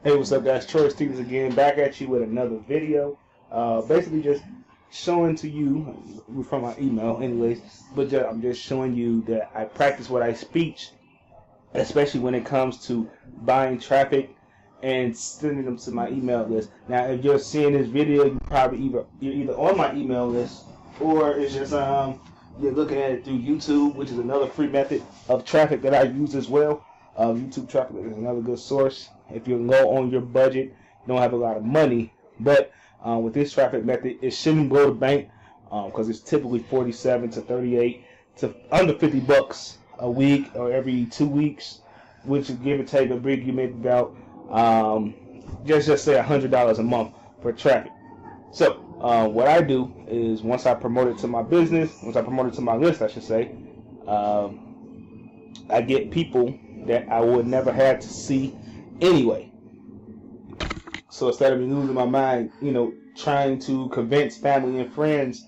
Hey, what's up, guys? Troy Stevens again, back at you with another video. Basically, just showing to you from my email, anyways. But I'm just showing you that I practice what I speak, especially when it comes to buying traffic and sending them to my email list. Now, if you're seeing this video, you're either on my email list or it's just you're looking at it through YouTube, which is another free method of traffic that I use as well. YouTube traffic is another good source. If you're low on your budget, you don't have a lot of money, but with this traffic method, it shouldn't go to bank because it's typically 47 to 38 to under $50 a week or every 2 weeks, which is give or take a big, you make about just say $100 a month for traffic. So what I do is once I promote it to my business, once I promote it to my list, I should say, I get people that I would never have to see anyway. So instead of me losing my mind, trying to convince family and friends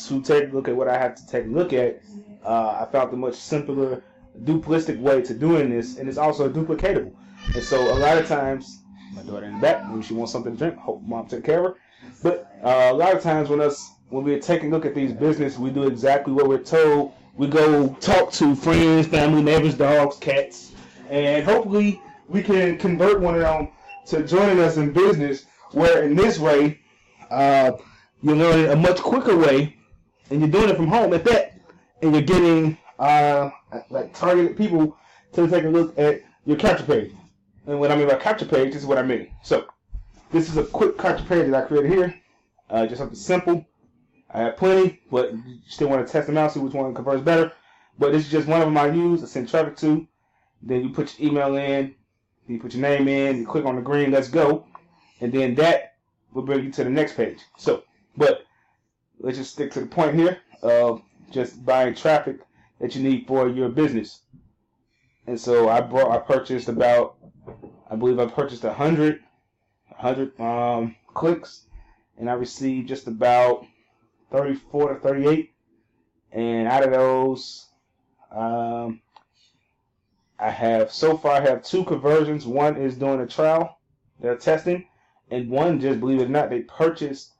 to take a look at what I have to take a look at, I found a much simpler, duplistic way to doing this, and it's also duplicatable. And so a lot of times, my daughter in the back, when she wants something to drink, hope mom take care of her. But a lot of times when we're taking a look at these businesses, we do exactly what we're told. We go talk to friends, family, neighbors, dogs, cats, and hopefully we can convert one of them to joining us in business, where in this way, you're learning a much quicker way, and you're doing it from home at that, and you're getting like targeted people to take a look at your capture page. And what I mean by capture page, this is what I mean. So this is a quick capture page that I created here, just something simple. I have plenty, but you still want to test them out, see which one converts better. But this is just one of them I use to send traffic to. Then you put your email in, you put your name in, you click on the green, let's go, and then that will bring you to the next page. So, but let's just stick to the point here of just buying traffic that you need for your business. And so I purchased about, I believe I purchased 100 clicks, and I received just about 34 to 38, and out of those, I have so far two conversions. One is doing a trial, they're testing, and one, just believe it or not, they purchased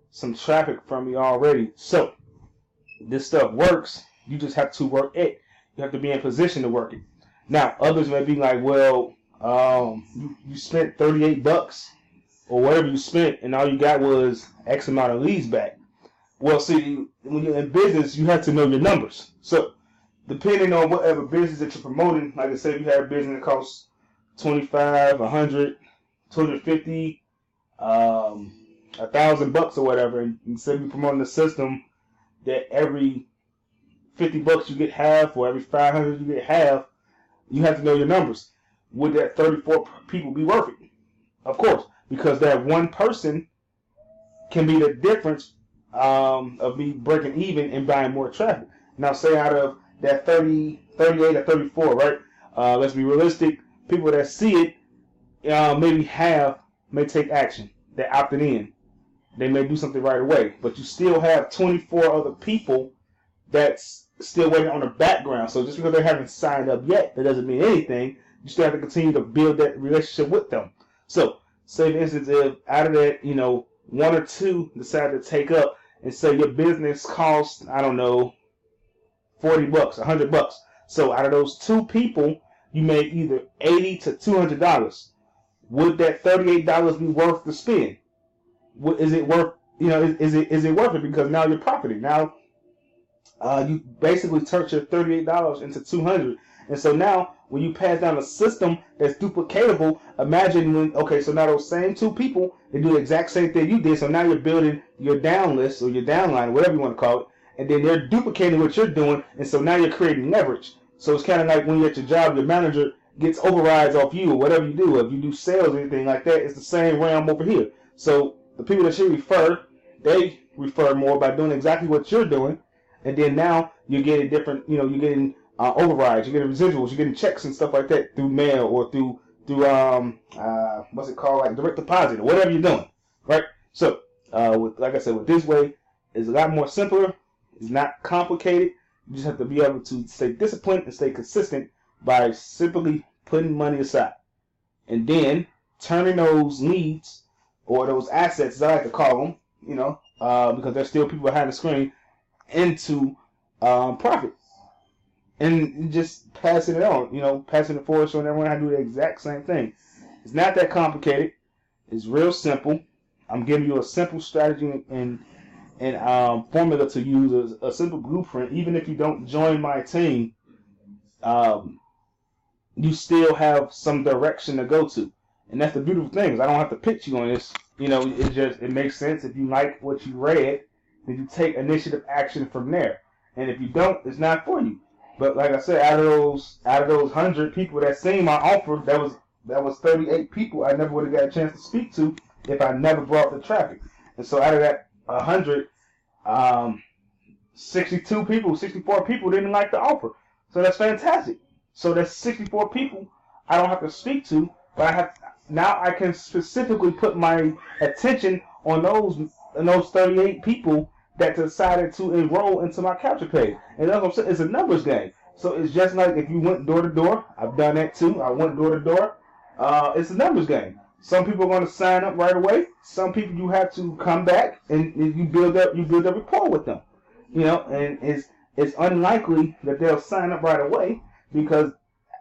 some traffic from me already. So this stuff works. You just have to work it. You have to be in position to work it. Now, others may be like, well, you spent $38 or whatever you spent, and all you got was X amount of leads back. Well, see, when you're in business, you have to know your numbers. So depending on whatever business that you're promoting, like I said, if you have a business that costs $25, $100, $250, $1,000 or whatever, and instead of you promoting a system that every $50 you get half, or every $500 you get half, you have to know your numbers. Would that 34 people be worth it? Of course, because that one person can be the difference of me breaking even and buying more traffic. Now, say out of that 38 or 34, right? Let's be realistic. People that see it, maybe half may take action. They're opted in. They may do something right away. But you still have 24 other people that's still waiting on the background. So just because they haven't signed up yet, that doesn't mean anything. You still have to continue to build that relationship with them. So, say for instance, if out of that, one or two decide to take up, and say your business costs, I don't know, $40, $100. So out of those two people, you made either $80 to $200. Would that $38 be worth the spend? Is it worth? Is it worth it? Because now you're profiting. Now you basically turned your $38 into $200. And so now when you pass down a system that's duplicatable, imagine so now those same two people, they do the exact same thing you did. So now you're building your down list or your downline, whatever you want to call it, and then they're duplicating what you're doing, and so now you're creating leverage. So it's kind of like when you're at your job, your manager gets overrides off you or whatever you do. If you do sales or anything like that, it's the same realm over here. So the people that you refer, they refer more by doing exactly what you're doing, and then now you're getting different, you're getting overrides, you're getting residuals, you're getting checks and stuff like that through mail or through what's it called, like direct deposit or whatever you're doing, right? So like I said, with this way, it's a lot more simpler. It's not complicated. You just have to be able to stay disciplined and stay consistent by simply putting money aside. And then turning those leads or those assets, as I like to call them, because there's still people behind the screen, into profit. And just passing it on, passing it forward, showing everyone how to do the exact same thing. It's not that complicated. It's real simple. I'm giving you a simple strategy and formula to use, a simple blueprint. Even if you don't join my team, you still have some direction to go to. And that's the beautiful thing, is I don't have to pitch you on this. It makes sense. If you like what you read, then you take initiative action from there. And if you don't, it's not for you. But like I said, out of those 100 people that seen my offer, that was 38 people I never would have got a chance to speak to if I never brought the traffic. And so out of that 100, 64 people didn't like the offer. So that's fantastic. So that's 64 people I don't have to speak to, but now I can specifically put my attention on those 38 people that decided to enroll into my capture page. And that's what I'm saying. It's a numbers game. So it's just like if you went door to door. I've done that too. I went door to door. It's a numbers game. Some people are going to sign up right away. Some people you have to come back and you build up rapport with them. And it's unlikely that they'll sign up right away, because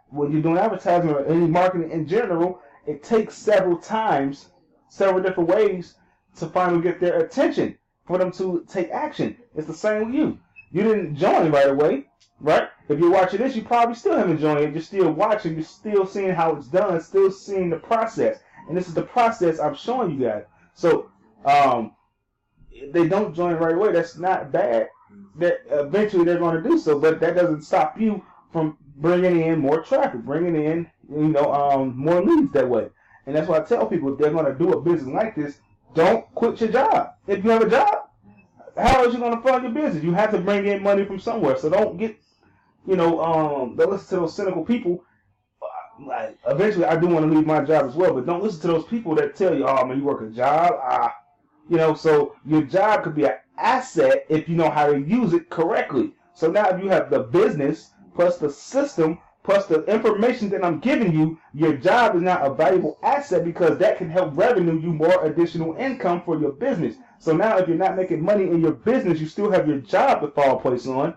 when you're doing advertising or any marketing in general, it takes several different ways to finally get their attention, for them to take action. It's the same with you. You didn't join right away, right? If you're watching this, you probably still haven't joined it. You're still watching. You're still seeing how it's done, still seeing the process. And this is the process I'm showing you guys. So, if they don't join right away, that's not bad. That eventually they're going to do so, but that doesn't stop you from bringing in more traffic, bringing in more leads that way. And that's why I tell people, if they're going to do a business like this, don't quit your job. If you have a job, how else are you going to fund your business? You have to bring in money from somewhere. So don't get, don't listen to those cynical people. Like, eventually, I do want to leave my job as well, but don't listen to those people that tell you, oh, man, you work a job. So your job could be an asset if you know how to use it correctly. So now if you have the business plus the system plus the information that I'm giving you, your job is now a valuable asset, because that can help revenue you more additional income for your business. So now if you're not making money in your business, you still have your job to fall place on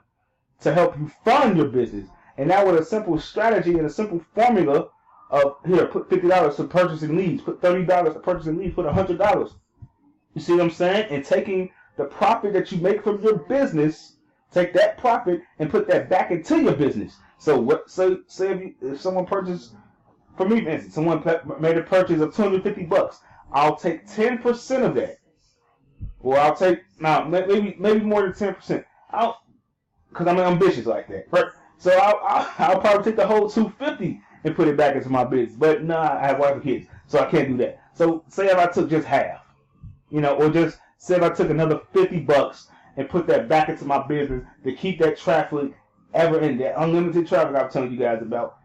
to help you fund your business. And now with a simple strategy and a simple formula of, here, put $50 to purchasing leads, put $30 to purchasing leads, put $100. You see what I'm saying? And taking the profit that you make from your business, take that profit and put that back into your business. So say if someone purchased, for me, for instance, someone made a purchase of $250, I'll take 10% of that. Or I'll take, maybe more than 10%. Because I'm ambitious like that. Right? So I'll probably take the whole $250 and put it back into my business. But I have wife and kids, so I can't do that. So say if I took just half, or just say if I took another $50 and put that back into my business to keep that traffic ever in there, unlimited traffic I'm telling you guys about.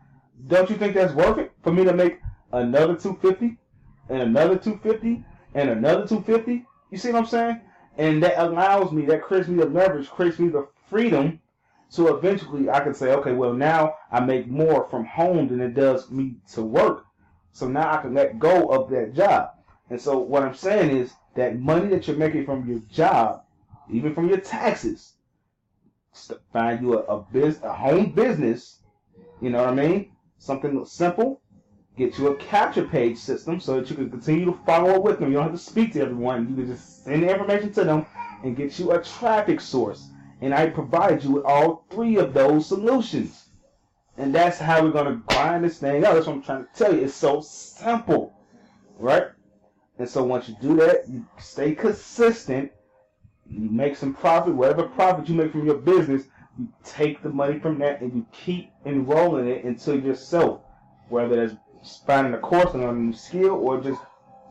Don't you think that's worth it for me to make another $250 and another $250 and another $250? You see what I'm saying? And that allows me, that creates me the leverage, creates me the freedom to eventually I can say, okay, well now I make more from home than it does me to work. So now I can let go of that job. And so what I'm saying is that money that you're making from your job, even from your taxes, find you a home business, you know what I mean? Something simple. Get you a capture page system so that you can continue to follow up with them. You don't have to speak to everyone. You can just send the information to them and get you a traffic source. And I provide you with all three of those solutions. And that's how we're going to grind this thing out. That's what I'm trying to tell you. It's so simple, right? And so once you do that, you stay consistent. You make some profit. Whatever profit you make from your business, you take the money from that and you keep enrolling it into yourself. Whether it's finding a course on a new skill or just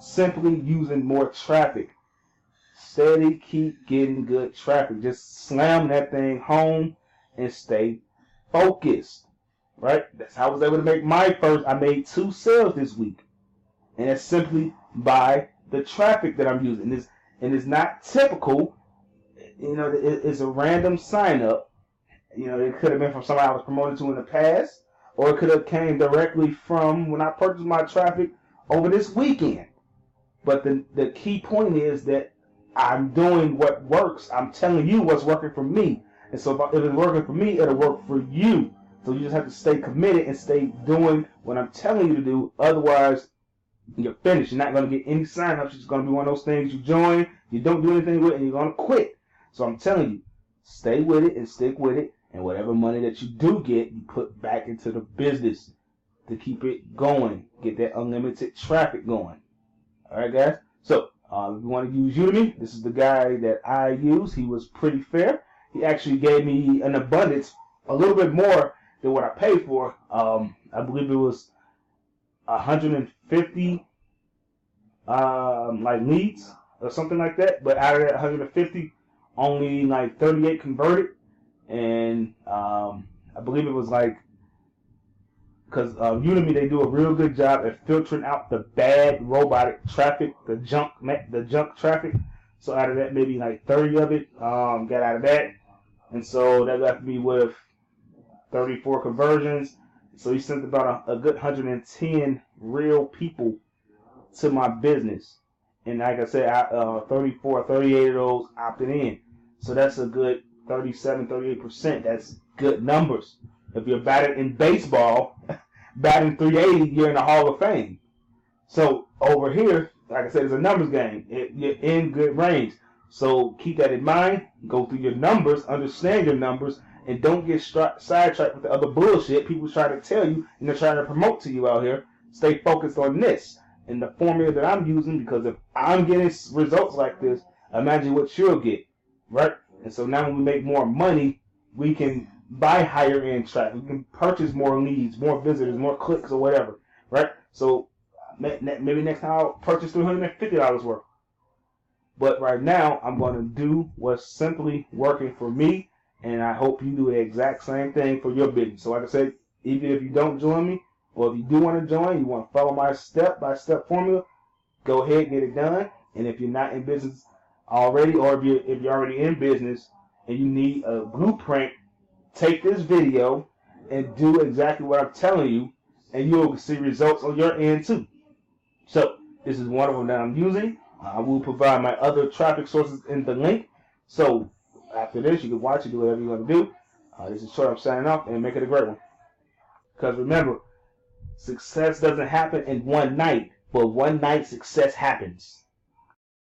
simply using more traffic. Steady, keep getting good traffic. Just slam that thing home and stay focused. Right? That's how I was able to make I made 2 sales this week. And it's simply by the traffic that I'm using. And it's not typical. It's a random sign up. It could have been from somebody I was promoted to in the past. Or it could have came directly from when I purchased my traffic over this weekend. But the key point is that I'm doing what works. I'm telling you what's working for me. And so if it's working for me, it'll work for you. So you just have to stay committed and stay doing what I'm telling you to do. Otherwise, you're finished. You're not going to get any sign-ups. It's going to be one of those things you join, you don't do anything with it, and you're going to quit. So I'm telling you, stay with it and stick with it. And whatever money that you do get, you put back into the business to keep it going. Get that unlimited traffic going. All right, guys? So if you want to use Udemy, this is the guy that I use. He was pretty fair. He actually gave me an abundance, a little bit more than what I paid for. I believe it was 150 like leads or something like that. But out of that 150, only like 38 converted. And I believe it was like, because Udemy, they do a real good job at filtering out the bad robotic traffic, the junk traffic. So out of that, maybe like 30 of it got out of that. And so that left me with 34 conversions. So he sent about a good 110 real people to my business. And like I said, 38 of those opted in. So that's a good 38%. That's good numbers. If you're batting in baseball, batting 380, you're in the Hall of Fame. So over here, like I said, it's a numbers game. You're in good range. So keep that in mind. Go through your numbers, understand your numbers, and don't get sidetracked with the other bullshit people try to tell you and they're trying to promote to you out here. Stay focused on this and the formula that I'm using, because if I'm getting results like this, imagine what you'll get, right? And so now when we make more money, we can buy higher end traffic. We can purchase more leads, more visitors, more clicks, or whatever, right? So maybe next time I'll purchase $350 worth. But right now, I'm going to do what's simply working for me, and I hope you do the exact same thing for your business. So like I said, even if you don't join me, or if you do want to join, you want to follow my step-by-step formula, go ahead, get it done. And if you're not in business already, or if you're already in business and you need a blueprint, take this video and do exactly what I'm telling you, and you'll see results on your end too. So this is one of them that I'm using. I will provide my other traffic sources in the link. So after this, you can watch it, do whatever you want to do. This is Troy. I'm signing off, and make it a great one. Because remember, success doesn't happen in one night, but one night success happens.